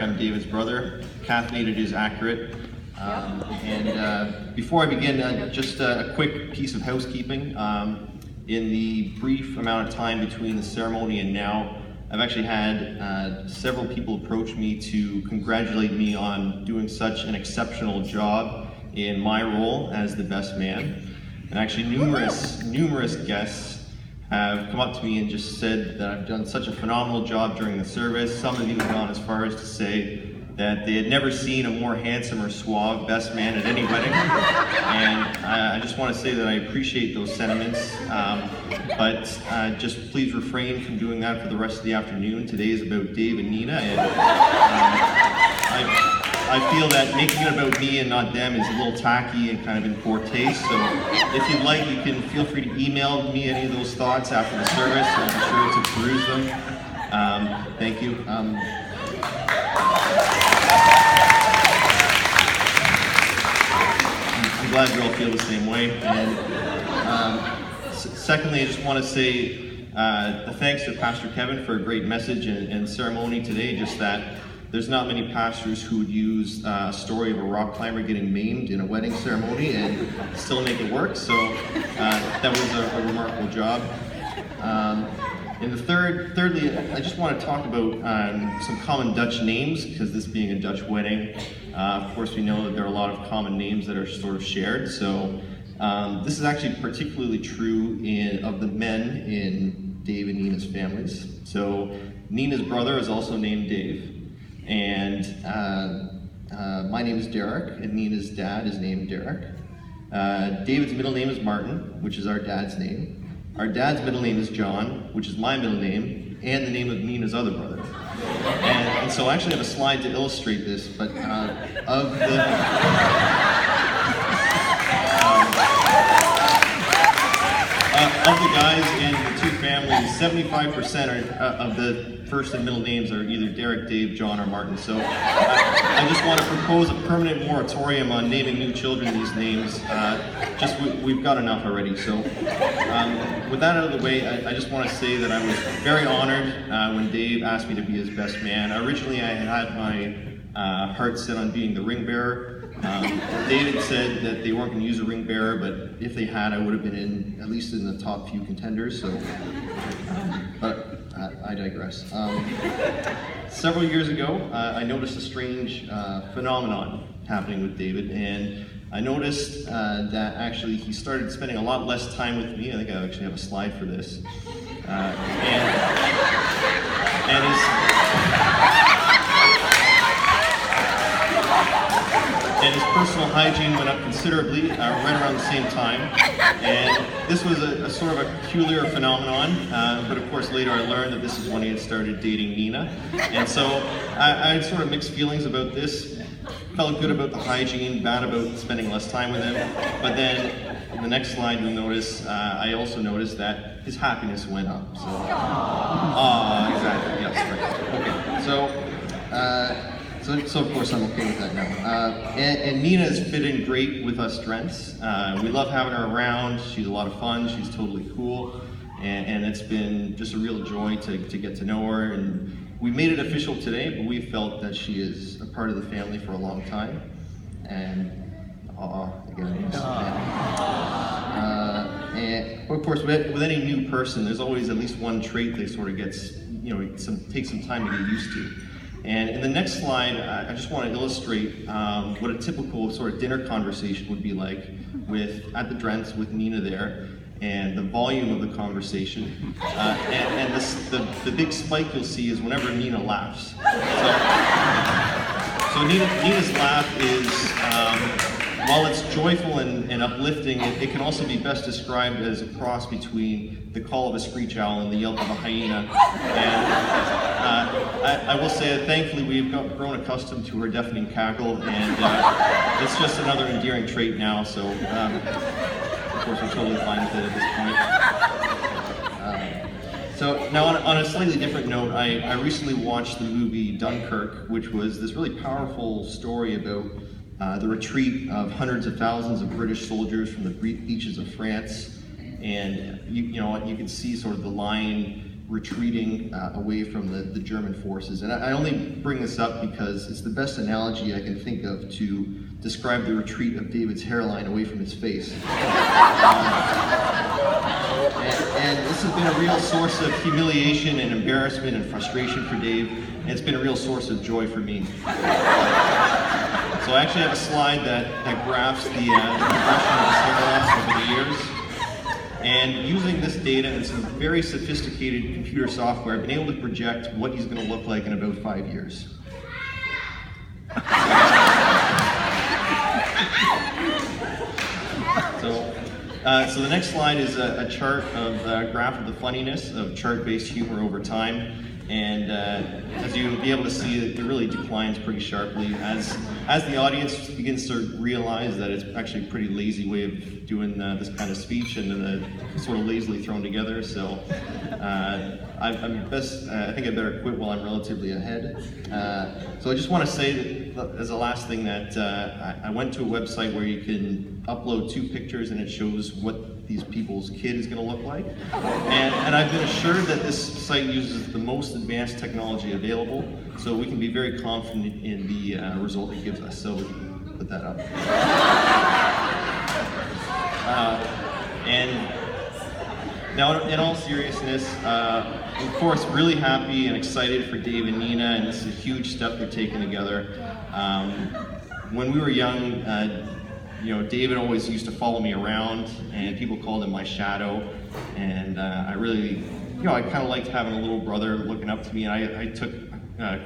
I'm David's brother. Caffeinated is accurate. Before I begin, just a quick piece of housekeeping. In the brief amount of time between the ceremony and now, I've actually had several people approach me to congratulate me on doing such an exceptional job in my role as the best man. And actually numerous guests have come up to me and just said that I've done such a phenomenal job during the service. Some have even gone as far as to say that they had never seen a more handsome or suave best man at any wedding. And I just want to say that I appreciate those sentiments, but just please refrain from doing that for the rest of the afternoon. Today is about Dave and Nina, and I feel that making it about me and not them is a little tacky and kind of in poor taste. So if you'd like, you can feel free to email me any of those thoughts after the service. I'll be sure to peruse them. Thank you. I'm glad you all feel the same way. And secondly, I just want to say a thanks to Pastor Kevin for a great message and ceremony today. Just that there's not many pastors who would use a story of a rock climber getting maimed in a wedding ceremony and still make it work. So that was a remarkable job. And thirdly, I just want to talk about some common Dutch names, because this being a Dutch wedding, of course we know that there are a lot of common names that are sort of shared. So this is actually particularly true of the men in Dave and Nina's families. So Nina's brother is also named Dave, and my name is Derek, and Nina's dad is named Derek. David's middle name is Martin, which is our dad's name. Our dad's middle name is John, which is my middle name, and the name of Nina's other brother. And so I actually have a slide to illustrate this, but of the guys in the two families, 75% of the first and middle names are either Derek, Dave, John, or Martin. So I just want to propose a permanent moratorium on naming new children these names. We've got enough already. So with that out of the way, I just want to say that I was very honored when Dave asked me to be his best man. Originally, I had my heart set on being the ring bearer. David said that they weren't going to use a ring bearer, but if they had, I would have been at least in the top few contenders. So, but I digress. Several years ago, I noticed a strange phenomenon happening with David, and I noticed that actually he started spending a lot less time with me. I think I actually have a slide for this. And his personal hygiene went up considerably right around the same time. And this was a sort of a peculiar phenomenon, but of course later I learned that this is when he had started dating Nina. And so I had sort of mixed feelings about this. Felt good about the hygiene, bad about spending less time with him. But then in the next slide you'll notice, I also noticed that his happiness went up. So, exactly, yes, right. Okay, so of course I'm okay with that now. And Nina has fit in great with us Drenths. We love having her around. She's a lot of fun. She's totally cool. And it's been just a real joy to get to know her. And we made it official today, but we felt that she is a part of the family for a long time. And and of course, with any new person, there's always at least one trait that sort of gets, takes some time to get used to. And in the next slide, I just want to illustrate what a typical sort of dinner conversation would be like at the Drenths with Nina there, and the volume of the conversation. And the big spike you'll see is whenever Nina laughs. So Nina's laugh is, while it's joyful and uplifting, it can also be best described as a cross between the call of a screech owl and the yelp of a hyena. And I will say that thankfully we've grown accustomed to her deafening cackle, and it's just another endearing trait now. So of course we're totally fine with it at this point. So now on a slightly different note, I recently watched the movie Dunkirk, which was this really powerful story about the retreat of hundreds of thousands of British soldiers from the beaches of France. And you can see sort of the line retreating away from the German forces. And I only bring this up because it's the best analogy I can think of to describe the retreat of David's hairline away from his face. And this has been a real source of humiliation and embarrassment and frustration for Dave, and it's been a real source of joy for me. So I actually have a slide that graphs the progression of his hair loss over the years. And using this data and some very sophisticated computer software, I've been able to project what he's going to look like in about 5 years. So the next slide is a chart of graph of the funniness of chart-based humor over time. And as you'll be able to see, it really declines pretty sharply as the audience begins to realize that it's actually a pretty lazy way of doing this kind of speech, and then sort of lazily thrown together. So I think I better quit while I'm relatively ahead. So I just want to say that, as a last thing, that I went to a website where you can upload 2 pictures and it shows what these people's kid is going to look like. And I've been assured that this site uses the most advanced technology available, so we can be very confident in the result it gives us. So we can put that up. And now, in all seriousness, of course, really happy and excited for Dave and Nina, and this is a huge step they're taking together. When we were young, David always used to follow me around, and people called him my shadow. And I really, I kind of liked having a little brother looking up to me. And I took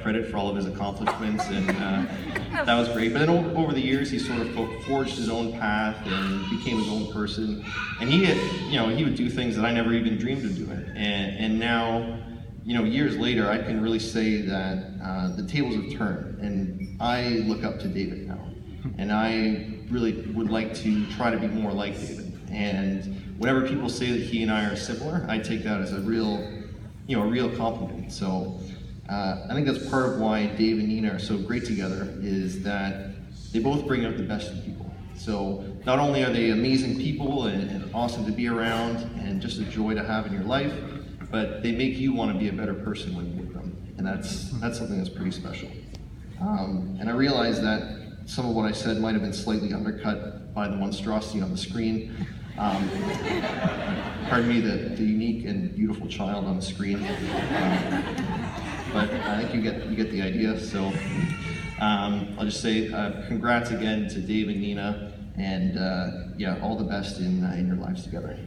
credit for all of his accomplishments, and that was great. But then over the years, he sort of forged his own path and became his own person. And he would do things that I never even dreamed of doing. And now, years later, I can really say that the tables have turned, and I look up to David now. And I really would like to try to be more like David. And whenever people say that he and I are similar, I take that as a real compliment. So I think that's part of why Dave and Nina are so great together, is that they both bring out the best in people. So not only are they amazing people and awesome to be around and just a joy to have in your life, but they make you want to be a better person when you're with them. And that's something that's pretty special. And I realize that some of what I said might have been slightly undercut by the monstrosity on the screen. Pardon me, the unique and beautiful child on the screen. But I think you get the idea. So I'll just say congrats again to Dave and Nina, and all the best in your lives together.